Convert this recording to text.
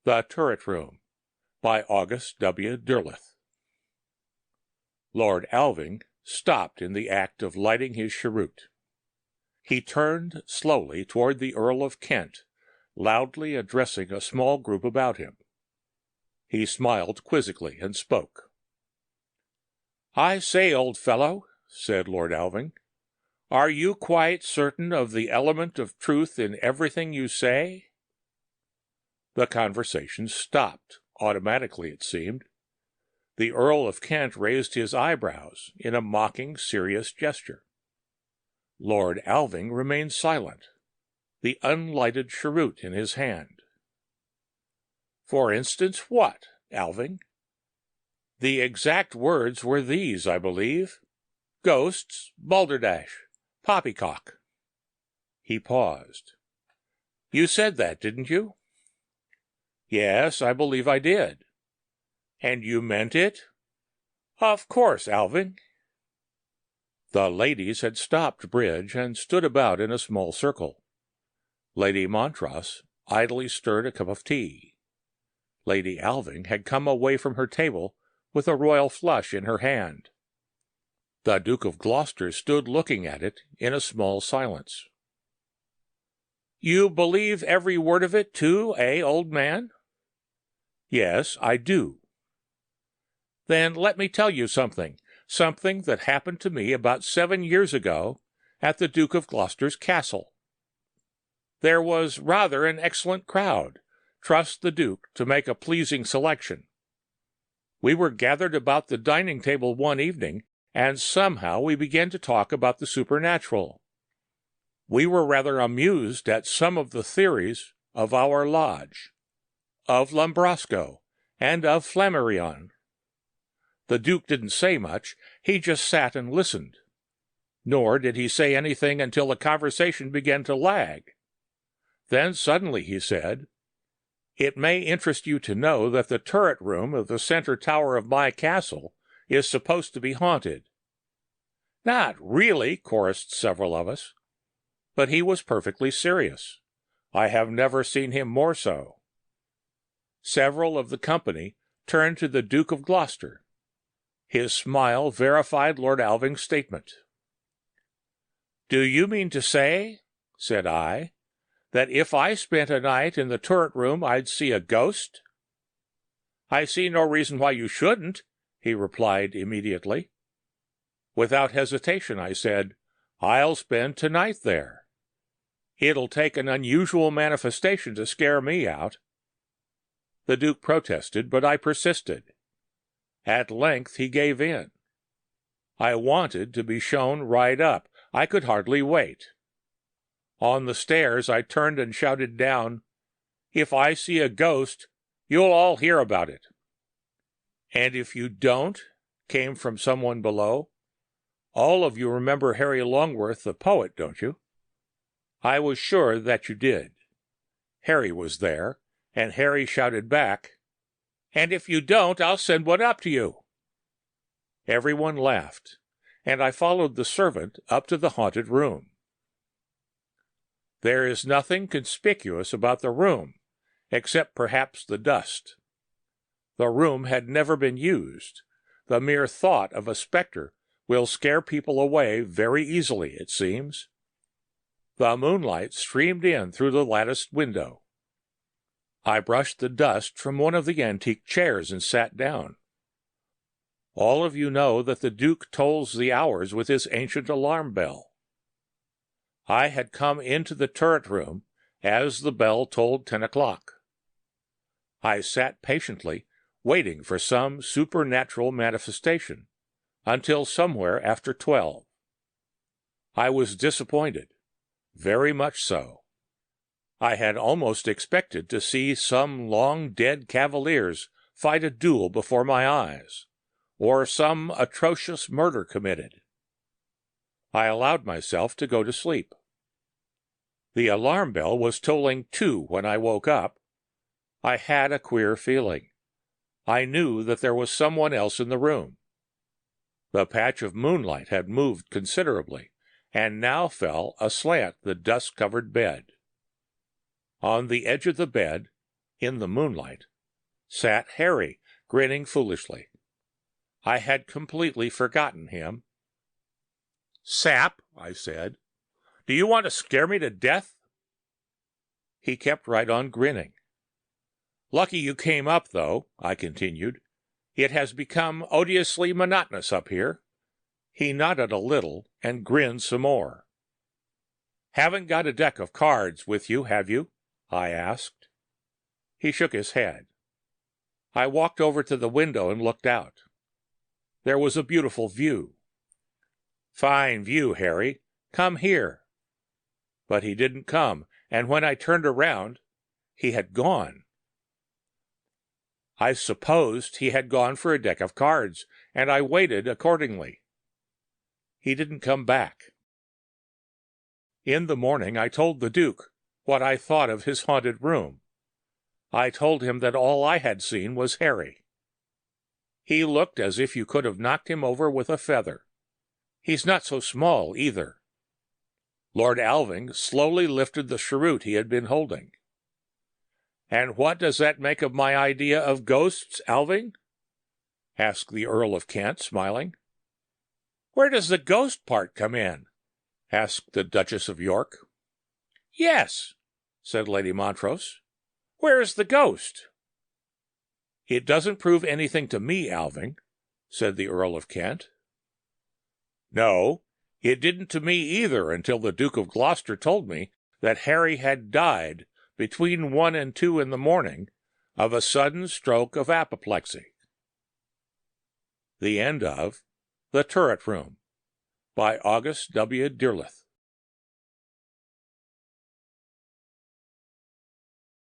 The Turret Room by August W. Derleth. Lord Alving stopped in the act of lighting his cheroot. He turned slowly toward the Earl of Kent, loudly addressing a small group about him. He smiled quizzically and spoke. "I say, old fellow," said Lord Alving, "are you quite certain of the element of truth in everything you say?" The conversation stopped, automatically it seemed. The Earl of Kent raised his eyebrows in a mocking, serious gesture. Lord Alving remained silent, the unlighted cheroot in his hand. "For instance, what, Alving?" "The exact words were these, I believe. Ghosts, balderdash, poppycock." He paused. "You said that, didn't you?" "Yes, I believe I did." "And you meant it?" "Of course, Alving." The ladies had stopped bridge and stood about in a small circle. Lady Montrose idly stirred a cup of tea. Lady Alving had come away from her table with a royal flush in her hand. The Duke of Gloucester stood looking at it in a small silence. "You believe every word of it, too, old man?" "Yes, I do." "Then let me tell you something that happened to me about 7 years ago at the Duke of Gloucester's castle. There was rather an excellent crowd. Trust the Duke to make a pleasing selection. We were gathered about the dining table one evening, and somehow we began to talk about the supernatural. We were rather amused at some of the theories of our lodge, of Lambrosco, and of Flammarion. The Duke didn't say much, he just sat and listened. Nor did he say anything until the conversation began to lag. Then suddenly he said, 'It may interest you to know that the turret room of the center tower of my castle is supposed to be haunted.' 'Not really,' chorused several of us. But he was perfectly serious. I have never seen him more so. Several of the company turned to the Duke of Gloucester. His smile verified Lord Alving's statement. 'Do you mean to say,' said I, 'that if I spent a night in the turret room I'd see a ghost?' 'I see no reason why you shouldn't,' he replied immediately. Without hesitation I said, 'I'll spend tonight there. It'll take an unusual manifestation to scare me out.' The Duke protested, but I persisted. At length he gave in. I wanted to be shown right up. I could hardly wait. On the stairs I turned and shouted down, 'If I see a ghost, you'll all hear about it.' 'And if you don't?' came from someone below. 'All of you remember Harry Longworth, the poet, don't you?' I was sure that you did. Harry was there, and Harry shouted back, 'And if you don't, I'll send one up to you.' Everyone laughed, and I followed the servant up to the haunted room. There is nothing conspicuous about the room, except perhaps the dust. The room had never been used. The mere thought of a spectre will scare people away very easily, it seems. The moonlight streamed in through the latticed window. I brushed the dust from one of the antique chairs and sat down. All of you know that the Duke tolls the hours with his ancient alarm bell. I had come into the turret room as the bell tolled 10 o'clock. I sat patiently waiting for some supernatural manifestation until somewhere after 12. I was disappointed, very much so. I had almost expected to see some long-dead cavaliers fight a duel before my eyes, or some atrocious murder committed. I allowed myself to go to sleep. The alarm bell was tolling 2 when I woke up. I had a queer feeling. I knew that there was someone else in the room. The patch of moonlight had moved considerably, and now fell aslant the dust-covered bed. On the edge of the bed In the moonlight sat Harry, grinning foolishly. I had completely forgotten him. "Sap," I said, "do you want to scare me to death?" He kept right on grinning. "Lucky you came up, though," I continued. "It has become odiously monotonous up here." He nodded a little and grinned some more. "Haven't got a deck of cards with you, have you?" I asked. He shook his head. I walked over to the window and looked out. There was a beautiful view. "Fine view, Harry. Come here." But he didn't come, and when I turned around, he had gone. I supposed he had gone for a deck of cards, and I waited accordingly. He didn't come back. In the morning I told the Duke what I thought of his haunted room. I told him that all I had seen was Harry. He looked as if you could have knocked him over with a feather. He's not so small, either. Lord Alving slowly lifted the cheroot he had been holding. "And what does that make of my idea of ghosts, Alving?" asked the Earl of Kent, smiling. "Where does the ghost part come in?" asked the Duchess of York. "Yes," said Lady Montrose. "Where's the ghost?" "It doesn't prove anything to me, Alving," said the Earl of Kent. "No, it didn't to me either until the Duke of Gloucester told me that Harry had died between 1 and 2 in the morning of a sudden stroke of apoplexy." The end of The Turret Room by August W. Derleth.